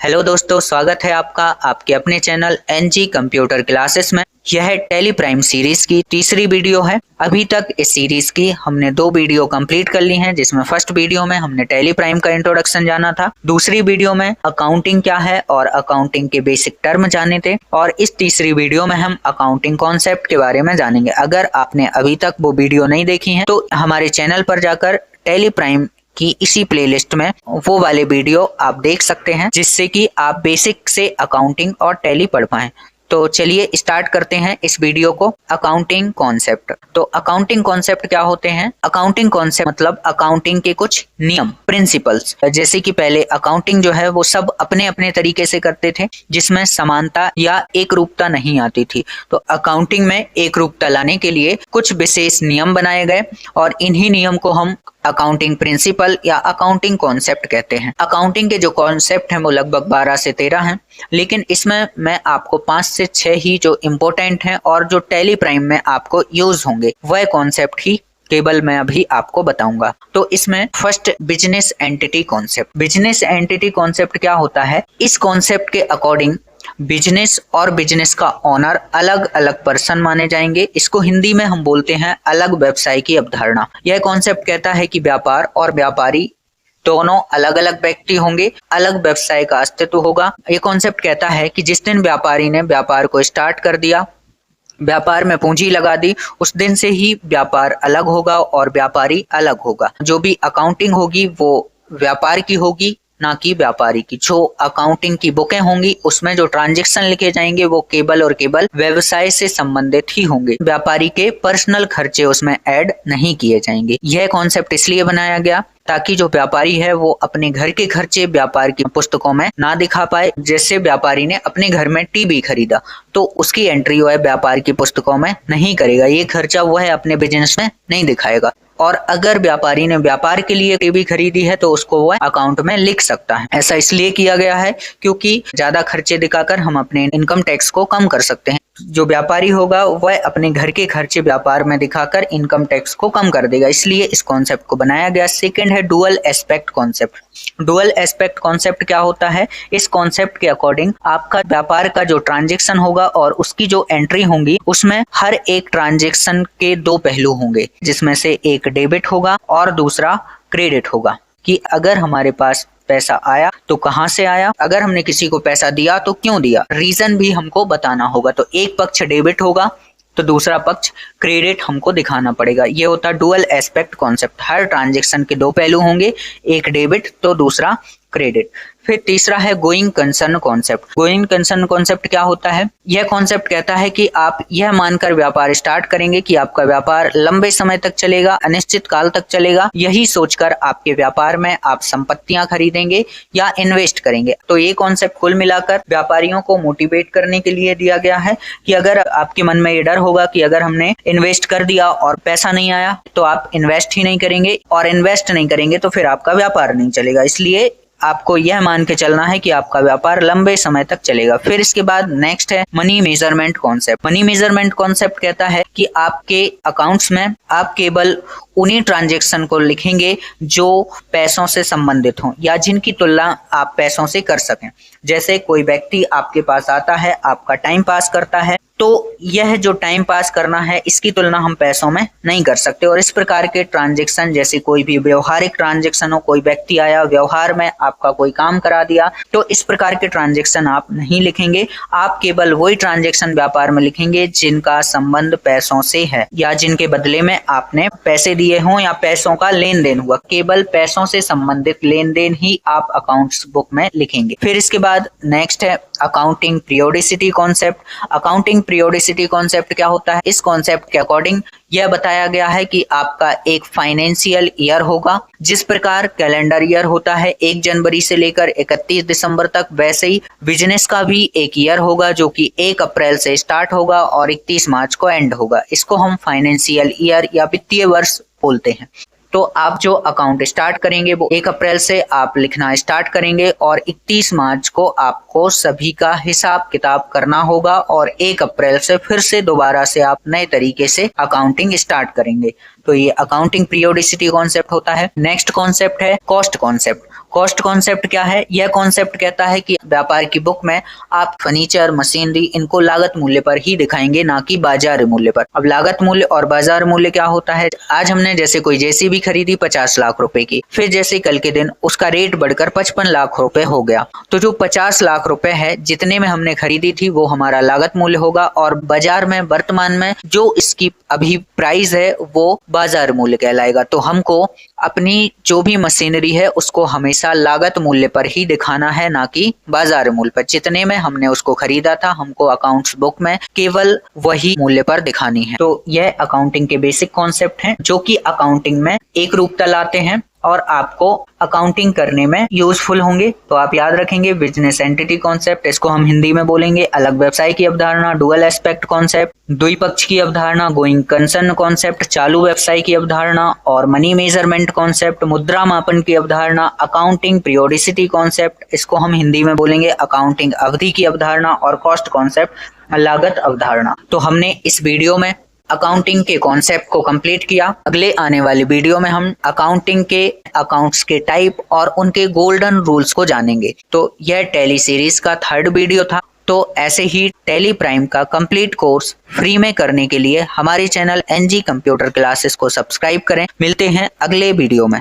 Hello दोस्तों, स्वागत है आपका आपके अपने चैनल एनजी कंप्यूटर क्लासेस में। यह टेली प्राइम सीरीज की तीसरी वीडियो है। अभी तक इस सीरीज की हमने 2 वीडियो कंप्लीट कर ली हैं, जिसमें फर्स्ट वीडियो में हमने टेली प्राइम का इंट्रोडक्शन जाना था, दूसरी वीडियो में अकाउंटिंग क्या है और अकाउंटिंग के बेसिक टर्म जाने थे, और इस तीसरी वीडियो में हम अकाउंटिंग कॉन्सेप्ट के बारे में जानेंगे। अगर आपने अभी तक वो वीडियो नहीं देखी है तो हमारे चैनल पर जाकर टेली प्राइम की इसी प्लेलिस्ट में वो वाले वीडियो आप देख सकते हैं, जिससे कि आप बेसिक से अकाउंटिंग और टैली पढ़ पाएं। तो चलिए स्टार्ट करते हैं इस वीडियो को। Accounting concept. तो अकाउंटिंग कॉन्सेप्ट क्या होते हैं? अकाउंटिंग कॉन्सेप्ट मतलब अकाउंटिंग के कुछ नियम, प्रिंसिपल्स। जैसे कि पहले अकाउंटिंग जो है वो सब अपने अपने तरीके से करते थे, जिसमें समानता या एक रूपता नहीं आती थी। तो अकाउंटिंग में एक रूपता लाने के लिए कुछ विशेष नियम बनाए गए, और इन्हीं नियम को हम अकाउंटिंग प्रिंसिपल या अकाउंटिंग कॉन्सेप्ट कहते हैं। अकाउंटिंग के जो कॉन्सेप्ट हैं वो लगभग 12 से 13 हैं, लेकिन इसमें मैं आपको 5 से 6 ही जो इम्पोर्टेंट हैं और जो टैली प्राइम में आपको यूज होंगे वह कॉन्सेप्ट ही केवल मैं अभी आपको बताऊंगा। तो इसमें first business entity concept. Business entity concept क्या होता है? इस कॉन्सेप्ट के अकॉर्डिंग बिजनेस और बिजनेस का ओनर अलग अलग पर्सन माने जाएंगे। इसको हिंदी में हम बोलते हैं अलग व्यवसाय की अवधारणा। यह कॉन्सेप्ट कहता है कि व्यापार और व्यापारी दोनों अलग अलग व्यक्ति होंगे, अलग व्यवसाय का अस्तित्व होगा। ये कॉन्सेप्ट कहता है कि जिस दिन व्यापारी ने व्यापार को स्टार्ट कर दिया, व्यापार में पूंजी लगा दी, उस दिन से ही व्यापार अलग होगा और व्यापारी अलग होगा। जो भी अकाउंटिंग होगी वो व्यापार की होगी, ना कि व्यापारी की। जो अकाउंटिंग की बुकें होंगी उसमें जो ट्रांजैक्शन लिखे जाएंगे वो केवल और केवल व्यवसाय से संबंधित ही होंगे। व्यापारी के पर्सनल खर्चे उसमें ऐड नहीं किए जाएंगे। यह कॉन्सेप्ट इसलिए बनाया गया ताकि जो व्यापारी है वो अपने घर के खर्चे व्यापार की पुस्तकों में ना दिखा पाए। जैसे व्यापारी ने अपने घर में टीवी खरीदा तो उसकी एंट्री वह व्यापार की पुस्तकों में नहीं करेगा, ये खर्चा वह अपने बिजनेस में नहीं दिखाएगा। और अगर व्यापारी ने व्यापार के लिए टीवी खरीदी है तो उसको वह अकाउंट में लिख सकता है। ऐसा इसलिए किया गया है क्योंकि ज्यादा खर्चे दिखाकर हम अपने इनकम टैक्स को कम कर सकते हैं। जो व्यापारी होगा वह अपने घर के खर्चे व्यापार में दिखाकर इनकम टैक्स को कम कर देगा, इसलिए इस कॉन्सेप्ट को बनाया गया। सेकंड है dual aspect concept. Dual aspect concept क्या होता है? इस कॉन्सेप्ट के अकॉर्डिंग आपका व्यापार का जो ट्रांजैक्शन होगा और उसकी जो एंट्री होंगी उसमें हर एक ट्रांजैक्शन के 2 पहलू होंगे, जिसमें से एक डेबिट होगा और दूसरा क्रेडिट होगा। कि अगर हमारे पास पैसा आया तो कहां से आया, अगर हमने किसी को पैसा दिया तो क्यों दिया, रीजन भी हमको बताना होगा। तो एक पक्ष डेबिट होगा तो दूसरा पक्ष क्रेडिट हमको दिखाना पड़ेगा। ये होता है डुअल एस्पेक्ट कॉन्सेप्ट। हर ट्रांजैक्शन के 2 पहलू होंगे, एक डेबिट तो दूसरा क्रेडिट। फिर तीसरा है going concern concept. Going concern concept क्या होता है? यह कॉन्सेप्ट कहता है कि आप यह मानकर व्यापार स्टार्ट करेंगे कि आपका व्यापार लंबे समय तक चलेगा, अनिश्चित काल तक चलेगा। यही सोचकर आपके व्यापार में आप संपत्तियां खरीदेंगे या इन्वेस्ट करेंगे। तो ये कॉन्सेप्ट कुल मिलाकर व्यापारियों को मोटिवेट करने के लिए दिया गया है कि अगर आपके मन में ये डर होगा कि अगर हमने इन्वेस्ट कर दिया और पैसा नहीं आया तो आप इन्वेस्ट ही नहीं करेंगे, और इन्वेस्ट नहीं करेंगे तो फिर आपका व्यापार नहीं चलेगा। इसलिए आपको यह मान के चलना है कि आपका व्यापार लंबे समय तक चलेगा। फिर इसके बाद नेक्स्ट है money measurement concept. Money measurement concept कहता है कि आपके अकाउंट्स में आप केवल उन्हीं ट्रांजैक्शन को लिखेंगे जो पैसों से संबंधित हों या जिनकी तुलना आप पैसों से कर सकें। जैसे कोई व्यक्ति आपके पास आता है, आपका टाइम पास करता है, तो यह जो टाइम पास करना है इसकी तुलना हम पैसों में नहीं कर सकते। और इस प्रकार के ट्रांजैक्शन, जैसे कोई भी व्यवहारिक ट्रांजैक्शन हो, कोई व्यक्ति आया व्यवहार में आपका कोई काम करा दिया, तो इस प्रकार के ट्रांजैक्शन आप नहीं लिखेंगे। आप केवल वही ट्रांजैक्शन व्यापार में लिखेंगे जिनका संबंध पैसों से है या जिनके बदले में आपने पैसे दिए हों या पैसों का लेन देन हुआ। केवल पैसों से संबंधित लेन देन ही आप अकाउंट्स बुक में लिखेंगे। फिर इसके बाद नेक्स्ट है accounting periodicity concept. Accounting periodicity concept क्या होता है? इस कॉन्सेप्ट के अकॉर्डिंग यह बताया गया है कि आपका एक फाइनेंशियल ईयर होगा। जिस प्रकार कैलेंडर ईयर होता है 1 जनवरी से लेकर 31 दिसंबर तक, वैसे ही बिजनेस का भी एक ईयर होगा जो कि 1 अप्रैल से स्टार्ट होगा और 31 मार्च को एंड होगा। इसको हम फाइनेंशियल ईयर या वित्तीय वर्ष बोलते हैं। तो आप जो अकाउंट स्टार्ट करेंगे वो 1 अप्रैल से आप लिखना स्टार्ट करेंगे और 31 मार्च को आपको सभी का हिसाब किताब करना होगा, और 1 अप्रैल से फिर से दोबारा से आप नए तरीके से अकाउंटिंग स्टार्ट करेंगे। तो ये अकाउंटिंग पीरियोडिसिटी कॉन्सेप्ट होता है। नेक्स्ट कॉन्सेप्ट है कॉस्ट कॉन्सेप्ट। कॉस्ट कॉन्सेप्ट क्या है? यह कॉन्सेप्ट कहता है कि व्यापार की बुक में आप फर्नीचर, मशीनरी इनको लागत मूल्य पर ही दिखाएंगे, ना कि बाजार मूल्य पर। अब लागत मूल्य और बाजार मूल्य क्या होता है? आज हमने जैसे कोई जेसीबी खरीदी 50 लाख रुपए की, फिर जैसे कल के दिन उसका रेट बढ़कर 55 लाख रुपए हो गया, तो जो 50 लाख रुपए है जितने में हमने खरीदी थी वो हमारा लागत मूल्य होगा, और बाजार में वर्तमान में जो इसकी अभी प्राइस है वो बाजार मूल्य कहलाएगा। तो हमको अपनी जो भी मशीनरी है उसको हमेशा लागत मूल्य पर ही दिखाना है, ना कि बाजार मूल्य पर। जितने में हमने उसको खरीदा था हमको अकाउंट्स बुक में केवल वही मूल्य पर दिखानी है। तो यह अकाउंटिंग के बेसिक कॉन्सेप्ट हैं जो कि अकाउंटिंग में एक रूपता लाते हैं और आपको अकाउंटिंग करने में यूजफुल होंगे। तो आप याद रखेंगे बिजनेस एंटिटी कॉन्सेप्ट, इसको हम हिंदी में बोलेंगे अलग व्यवसाय की अवधारणा, डुअल एस्पेक्ट कॉन्सेप्ट, द्विपक्ष की अवधारणा, गोइंग कंसर्न कॉन्सेप्ट, चालू व्यवसाय की अवधारणा, और मनी मेजरमेंट कॉन्सेप्ट, मुद्रा मापन की अवधारणा, अकाउंटिंग पीरियोडिसिटी कॉन्सेप्ट, इसको हम हिंदी में बोलेंगे अकाउंटिंग अवधि की अवधारणा, और कॉस्ट कॉन्सेप्ट लागत अवधारणा। तो हमने इस वीडियो में अकाउंटिंग के कॉन्सेप्ट को कंप्लीट किया। अगले आने वाली वीडियो में हम अकाउंटिंग के अकाउंट्स के टाइप और उनके गोल्डन रूल्स को जानेंगे। तो यह टैली सीरीज का 3rd वीडियो था। तो ऐसे ही टैली प्राइम का कंप्लीट कोर्स फ्री में करने के लिए हमारे चैनल एनजी कंप्यूटर क्लासेस को सब्सक्राइब करें। मिलते हैं अगले वीडियो में।